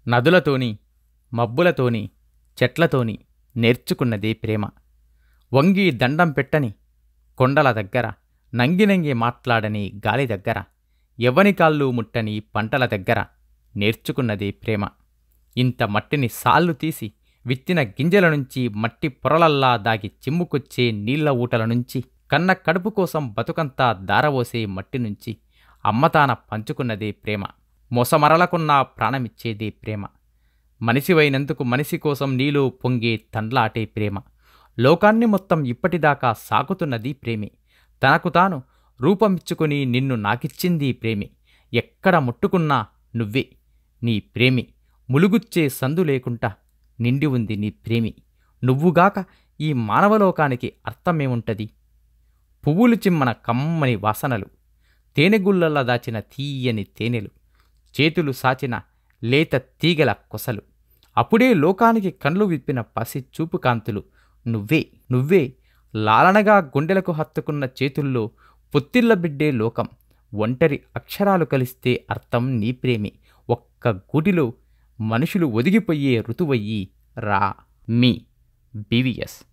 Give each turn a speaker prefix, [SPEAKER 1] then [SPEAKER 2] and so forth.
[SPEAKER 1] నదులతోని మబ్బులతోని చెట్లతోని నేర్చుకున్నదే ప్రేమ. వంగి దండం పెట్టని కొండల దగ్గర, నంగి మాట్లాడని గాలి దగ్గర, ఎవని కాళ్ళు ముట్టని పంటల దగ్గర నేర్చుకున్నదే ప్రేమ. ఇంత మట్టిని సాళ్ళు తీసి విత్తిన గింజల నుంచి, మట్టి పొరలల్లా దాగి చిమ్ముకొచ్చే నీళ్ల ఊటల నుంచి, కన్న కడుపు కోసం బతుకంతా దారవోసే మట్టి నుంచి అమ్మతాన పంచుకున్నదే ప్రేమ. మొసమరలకున్నా ప్రాణమిచ్చేదే ప్రేమ. మనిషివైనందుకు మనిషి కోసం నీలో పొంగే తండ్లాటే ప్రేమ. లోకాన్ని మొత్తం ఇప్పటిదాకా సాకుతున్నది ప్రేమే. తనకు తాను రూపమిచ్చుకుని నిన్ను నాకిచ్చింది ప్రేమే. ఎక్కడ ముట్టుకున్నా నువ్వే నీ ప్రేమి. ములుగుచ్చే సందు లేకుండా నిండి ఉంది నీ ప్రేమి. నువ్వుగాక ఈ మానవలోకానికి అర్థమేముంటది? పువ్వులు చిమ్మన కమ్మని వాసనలు, తేనెగుళ్ళల్లా దాచిన తీయని తేనెలు, చేతులు సాచిన లేత తీగల కొసలు, అప్పుడే లోకానికి కండ్లు విప్పిన పసి చూపు కాంతులు నువ్వే లాలనగా గుండెలకు హత్తుకున్న చేతుల్లో పొత్తిళ్ల బిడ్డే లోకం. ఒంటరి అక్షరాలు కలిస్తే అర్థం నీ ప్రేమే. ఒక్క గూటిలో మనుషులు ఒదిగిపోయే ఋతువయ్యి రా. మీ BVS.